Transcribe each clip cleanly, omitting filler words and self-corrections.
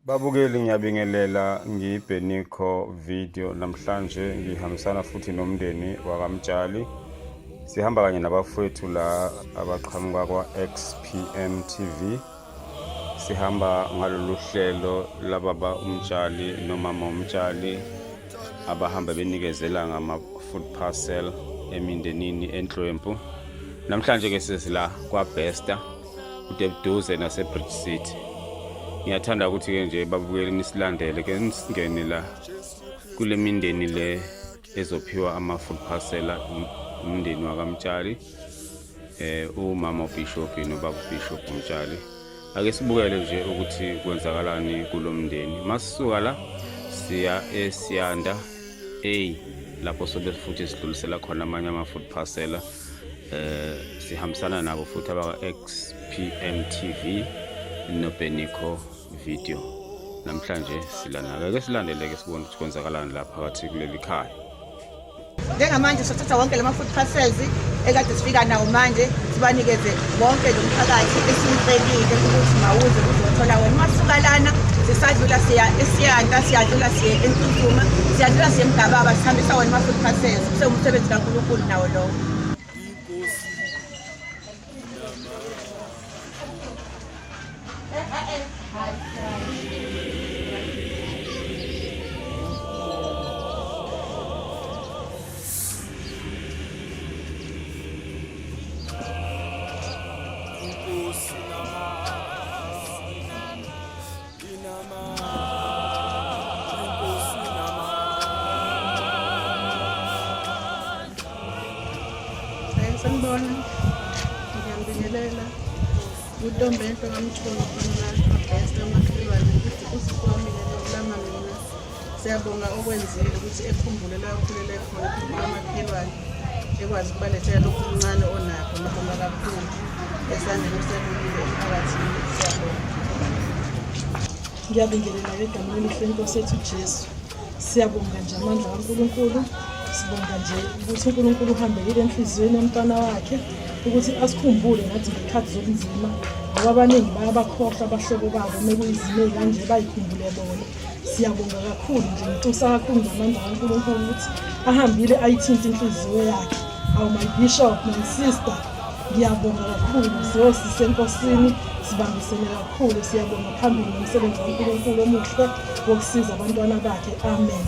Babukeli ngiyabingelela ngiBenico Video namhlanje ngihambisana futhi nomndeni wakamtshali. Sihamba kanye nabafowethu la abaqhamuka kwa-XPM TV. Sihamba ngalolu hlelo lababa umtshali nomama umtshali abahamba benikezela ngama-food parcel emindenini eNhlwempu. Namhlanje ke sesila kwaBesta uDebduze naseBridge City. Ngiyathanda ukuthi ke nje babukeli nisilandele ke nisingene la kule mindeni le ezophiwa ama-food parcel umndeni wakamtshali umama uBishop nobaba uBishop umtshali. Ake sibukele nje ukuthi kwenzakalani kulomndeni. Masisuka la siya eSiyanda lapho sobe futhi sidlulisela khona amanye ama-food parcel sihambisana nabo futhi abaka-XPM TV noBenico Video. Namhlanje silana ke silandeleke sibone ukuthi kwenzakalani lapha phakathi kuleli khaya. Njengamanje sothatha wonke lama-food parcels ekade sifika nawo manje sibanikeze bonke lo mphakathi esimcelile ukuthi mawuze uzothola wena. Masuka lana sisadlula siya eSiyanda, siyadlula siya eNtuzuma, siyadlula siya eMgababa, sihambisa wona ama-food parcels. Kusewumsebenzi kaNkulunkulu nawo lowo. Sanibona, ngiyambingelela uNtombento ngamthola khona kaBesta emakhelwane ukuthi usikwami lama mina siyabonga okwenzile ukuthi ekhumbule la ukhulela khona kumakhelwane ekwazi ukubalethela lokhu kuncane onakho ngibonga kakhulu esandleni uselulile emphakathini. Siyabonga. Ngiyabingelela egameni leNkosi yethu Jesu. Siyabonga nje amandla kaNkulunkulu. Sibonga nje ukuthi uNkulunkulu uhambekile enhliziyweni yomntwana wakhe ukuthi asikhumbule ngathi ngekhathi zobunzima ngoba abaningi bayabakhohlwa abahlobo babo mekuyizimo kanje bayikhumbule bona. Siyabonga kakhulu nje ngicisa kakhulu ngamandla kaNkulunkulu ukuthi ahambile ayithinta inhliziyo yakhe. Awu my bishop, my sister, ngiyabonga kakhulu siyosise enkosini, sibambisene kakhulu. Siyabonga phambili nomsebenzi kaNkulunkulu omuhle wokusiza abantwana bakhe. Amen.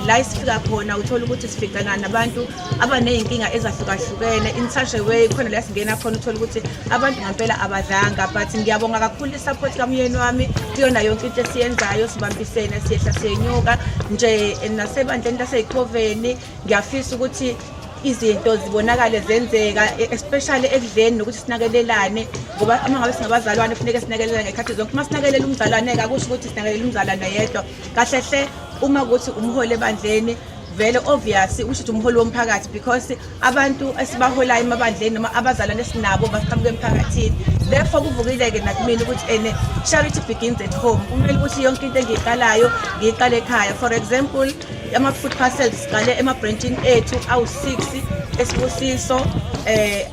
La sifika khona uthola ukuthi sifikana nabantu abaneyinkinga ezahlukahlukene in such a way khona la singena khona uthola ukuthi abantu ngempela abadlanga, but ngiyabonga kakhulu isupport kamyeni wami kuyona yonke into esiyenzayo. Sibambisene siyehla siyenyuka nje nasebandleni laseyiKhoveni. Ngiyafisa ukuthi izinto zibonakale zenzeka, especially ekudleni nokuthi sinakelelane ngoba uma ngabe singabazalwane kufanele sinakelelane ngekhathi zonke. Uma sinakelela umzalwane akusho ukuthi sinakelela umzalwane yedwa. Kahle hle uma kuthi umholi ebandleni vele obvious usho ukuthi umholi womphakathi because abantu esibaholayo emabandleni noma abazalwane esinabo baqhamuka emphakathini. Therefore kuvukile-ke nakumina ukuthi charity begins at home. Kumele ukuthi yonke into engiyiqalayo ngiyiqale ekhaya. For example, ama-food parcels siqale ema-branchini ethu awu-6 eSibusiso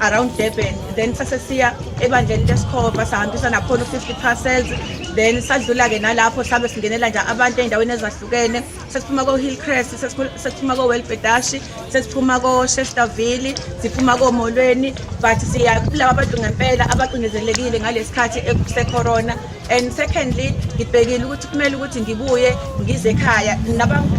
around Durban, then sasesiya ebandleni leSikhova sahambisa nakhona u-50 parcels, then sadlula-ke nalapho sabe singenela nje abantu ey'ndaweni ezahlukene. Sesiphuma ko-Hillcrest, sesiphuma ko-Welbedashi, sesiphuma ko-Chesterville, siphuma komolweni, but siya kulaba bantu ngempela abacindezelekile ngalesi khathi se-corona. And secondly, ngibhekile ukuthi kumele ukuthi ngibuye ngize ekhaya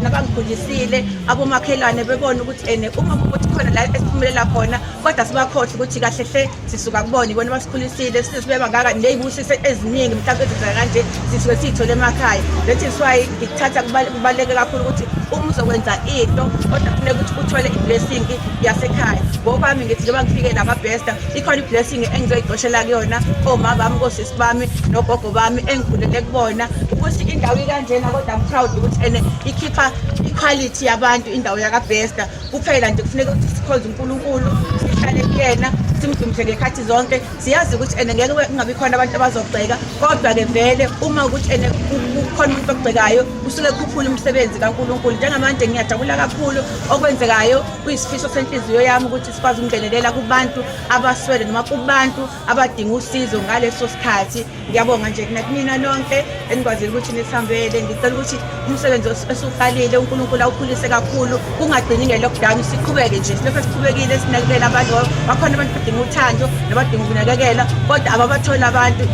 nabangikhulisile abomakhelwane bebone ukuthi uma kuthi khona la esiphumelela khona kodwa sibakhohle ukuthi kahle hle sisuka kubona ibona basikhulisile sibeba ngaka neyibusise eziningi mhlawumbe ezenza kanje sisuke siyithole emakhaya. That is why ngikuthatha kubaleke kakhulu ukuthi uma uzokwenza into kodwa kufanele ukuthi uthole i-blessing yasekhaya. Ngokwami ngithi njengoba ngifike la kaBesta ikhona i-blessing engizoyidoshela kuyona omama bami kosisi bami nogogo bami engikhulele kubona ukuthi indawo ikanjena kodwa I'm proud ukuthi ikhipha i-quality yabantu indawo yakaBesta. Kuphela nje kufanele ukuthi sikhonze uNkulunkulu, sihlale kuyena, simdumise ngekhathi zonke. Siyazi ukuthi ngeke kungabi khona abantu abazobheka kodwa ke vele uma ukuthi kukhona umuntu okubhekayo usuke kukhuphula umsebenzi kaNkulunkulu. Njengamanje ngiyajabula kakhulu okwenzekayo, kuyisifiso senhliziyo yami ukuthi sikwazi ukungenelela kubantu abaswele noma kubantu abadinga usizo ngaleso sikhathi. Ngiyabonga nje kunina nonke enikwazile ukuthi nisihambele. Ngicela ukuthi umsebenzi esuqalile uNkulunkulu awukhulise kakhulu, kungagcini nge-lockdown, siqhubeke nje silokhu siqhubekile sinakekela abantu. Bakhona abantu badinga uthando nabadinga ukunakekela, kodwa ababatholi abantu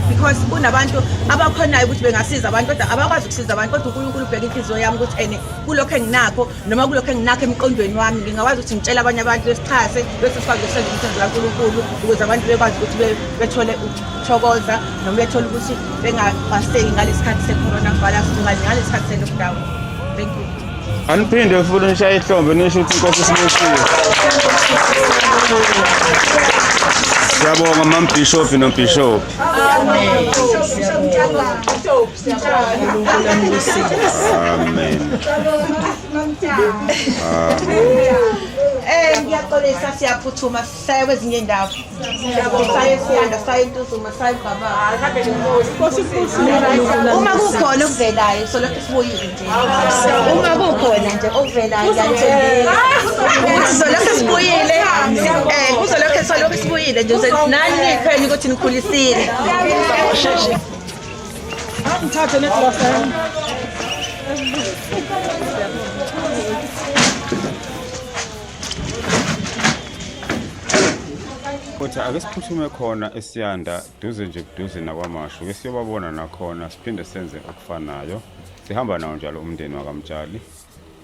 because kunabantu abakhonayo ukuthi bengasiza abantu kodwa abakwazi ukusiza abantu. Kodwa uNkulunkulu ubheka inhliziyo yami ukuthi kulokho enginakho noma kulokho enginakho emqondweni wami ngingakwazi ukuthi ngitshele abanye abantu besichase bese sikwazi ukusenza umsebenzi kaNkulunkulu ukuze abantu bekwazi ukuthi bethole ukuthokoza noma bethole ukuthi bengabaseki ngalesi sikhathi se-coronavirus okanye ngalesi sikhathi se-lockdown. Thank you. Aniphinde futhi nishaye ihlombe nisho ukuthi inkosi isimisiwe. Siyabonga mambhishobhi nombhishobhi. Amen. Ngiyaxolisa siyaphuthuma sisaye kwezinye indawo. Saye siyanda saye eNtuzuma saye eGababa. Uma kukhona okuvelayo solokhu sibuyile nje. Uma kukhona nje okuvelayo solokhu sibuyile. Solokhu sibuyile nje nani nikhona ukuthi nikhulisile. Ngithathe neglasi yami. Kodwa ake siphuthume khona eSiyanda duze nje duze nakwaMashu ke siyobabona nakhona siphinde senze okufanayo. Sihamba nawo njalo umndeni wakaMtshali,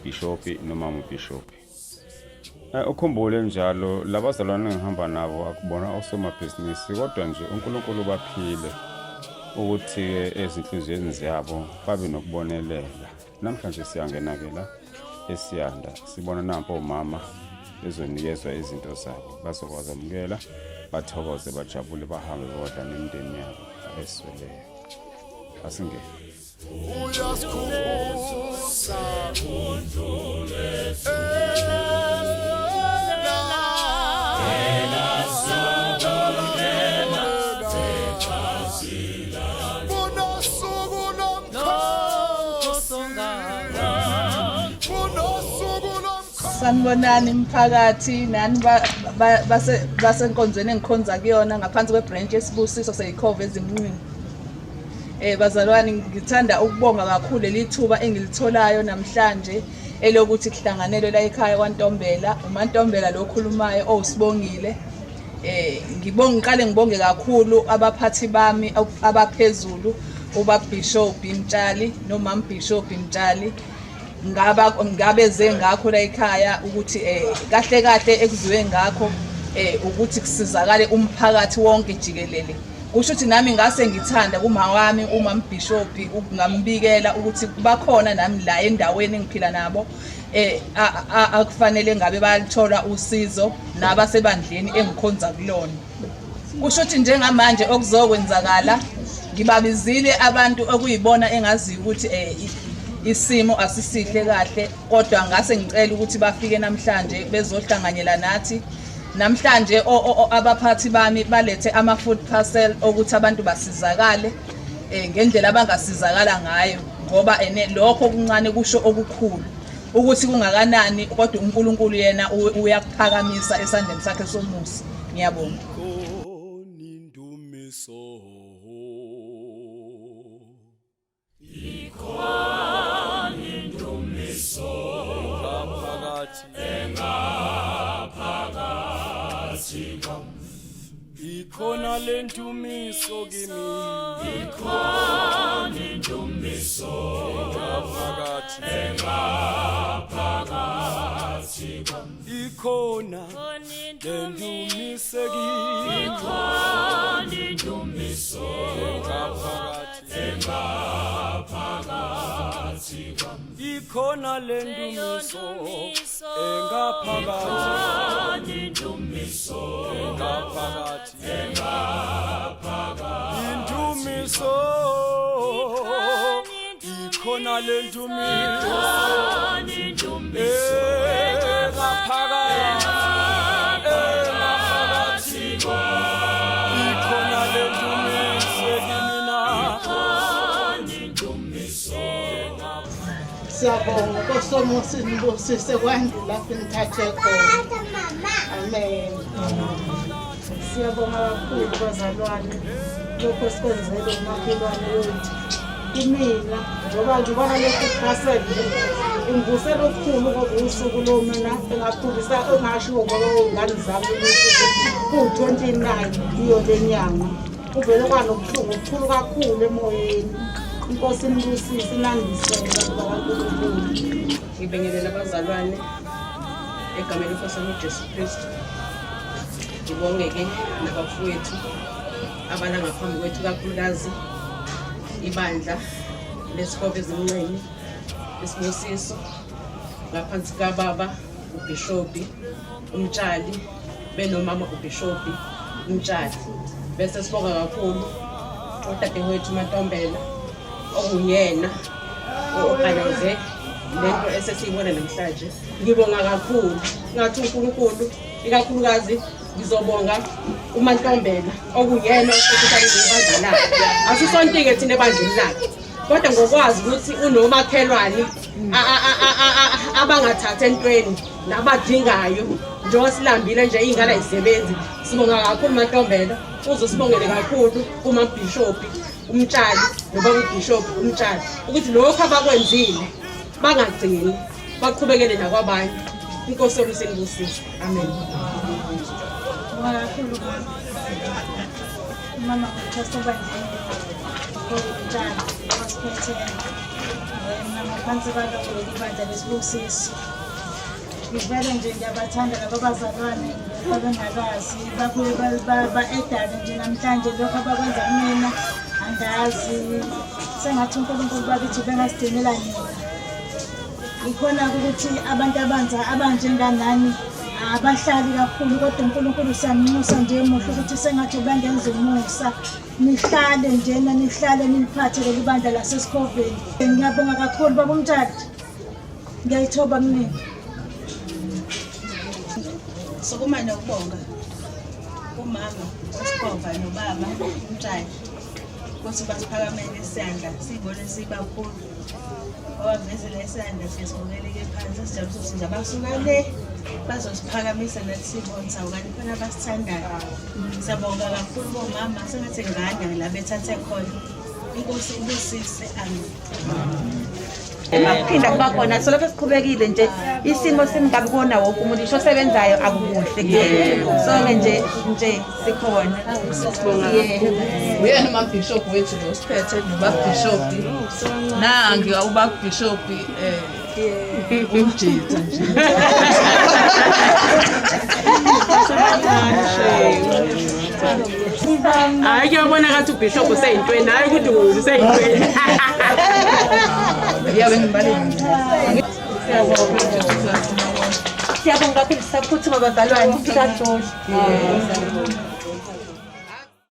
Bishophi nomama uBishophi. Ukhumbule njalo labazalwane engihamba nabo akubona osomabhizinisi kodwa nje uNkulunkulu baphile ukuthi ezinhlizweni zabo babe nokubonelela. Namhlanje siyangena-ke la eSiyanda sibona nampo omama bezonikezwa izinto zabo bazokwazamukela bathokoze bajabule bahambe bodwa nemindeni yabo esweleyo. Asingene. Sanibonani umphakathi nani basenkonzweni engikhonza kuyona ngaphansi kwebranch yesibusiso seyikhova ezimnqini. Bazalwane ngithanda ukubonga kakhulu lelithuba engilitholayo namhlanje elokuthi kuhlanganelwe la ekhaya kwaNtombela, uMantombela lo okhulumayo owusibongile. Ngiqale ngibonge kakhulu abaphathi bami abaphezulu ubaBishophi Mtshali nomama Bishophi Mtshali. Ngabeze ngakho la ekhaya ukuthi kahle kahle ekuziwe ngakho ukuthi kusizakale umphakathi wonke jikelele. Kusho ukuthi nami ngase ngithanda kuma wami umama Bishophi ukungambikela ukuthi bakhona nami la endaweni engiphila nabo akufanele ngabe bayalithola usizo nabasebandleni engikhonza kulona. Kusho ukuthi njengamanje okuzokwenzakala ngibabizile abantu okuyibona engazi ukuthi isimo asisihle kahle kodwa ngase ngicela ukuthi bafike namhlanje bezohlanganyela nathi. Namhlanje abaphathi bami balethe ama-food parcel ukuthi abantu basizakale ngendlela abangasizakala ngayo ngoba lokho kuncane kusho okukhulu ukuthi kungakanani kodwa uNkulunkulu yena uyakuphakamisa esandleni sakhe somusa. Ngiyabonga. Ikhona lentumiso kimi, ikhona intumiso engaphakathi kwami, ikhona lentumiso kimi, ikhona intumiso engaphakathi kwami, ikhona lentumiso engaphakathi, intumiso engaphakathi, intumiso ikhona lentumiso engaphakathi, ikhona lentumiso kimina. Siyabonga Nkosi sinibusise kwande lapho nithathe khona. Amen. Siyabonga kakhulu bazalwane lokho sikwenzele umakhelwane wethu. Kumina ngoba ngibona lokhu kuphasele inguselo okukhulu ngobusuku lo mina engakhulisa engashiwo ngoba ingane zami ku-29 iyo lenyanga kuvele kwanobuhlungu obukhulu kakhulu emoyeni. Inkosi inibusise inandisele bakaNkulunkulu. Ngibingelela abazalwane egameni lenkosi uJesu Kristu. Ngibonge-ke nabafowethu abala ngaphambi kwethu kakhulukazi ibandla lesikole ezinqeni isibusiso ngaphansi kababa uBishophi Umtshali benomama uBishophi Umtshali. Bese sibonga kakhulu udadewethu Matombela okuyena o-organize lento esesiyibona namhlanje. Ngibonga kakhulu ngathi uNkulunkulu ikakhulukazi ngizobonga uMantombela okuyena osekuthanda ibandla lakhe. Asisonke thina ebandleni lakhe kodwa ngokwazi ukuthi unomakhelwane abangathatha entweni nabadingayo njengoba silambile nje ingane ayisebenzi. Sibonga kakhulu Mantombela uzosibongele kakhulu uMabhishophi Umtshali nobaba uBishophi Umtshali ukuthi lokho abakwenzile bangagcini baqhubekele nakwabanye. Inkosi yomsi inibusise. Amen. Kakhulu mama uthasebandleni Umtshali wasiphethe ngaphansi kwalokho ibandla lesibusiso. Ngivele nje ngiyabathanda laba bazalwane abangakazi babuye ba-edane nje namhlanje lokho abakwenza kumina angazi sengathi uNkulunkulu bakithi bengasigcinela nina. Ikhona ukuthi abantu abanjenganani abahlali kakhulu kodwa uNkulunkulu siyamunxusa nje emuhle ukuthi sengathi bangenza umusa nihlale njena nihlale niphathe leli bandla lasesikhobeni. Ngiyabonga kakhulu baba Umtshali, ngiyayithoba mina. Sokumane ukubonga umama uSikhova nobaba Umtshali ukuthi basiphakamele isandla sibone sibakhulu abavezela isandla siyasiboneleke phansi sijabulisa ukuthi nje abasuka le bazosiphakamisa nathi sibone sawukani khona abasithandayo. Siyabonga kakhulu bomama sengathi ngane la bethathe khona. Inkosi ibusise. Amen. Aphinda kuba khona soloko siqhubekile nje isimo singabi kona wonke umuntu isho sebenzayo akukuhle kuyena sonke nje sikhona. Uyena uMabhishophi wethu lo siphethe noMabhishophi nangi uMabhishophi umjita nje. Hayi kuyabona ngathi uBishop useyintweni hayi ukuthi useyintweni. Siyabonga kakhulu saphuthuma bazalwane.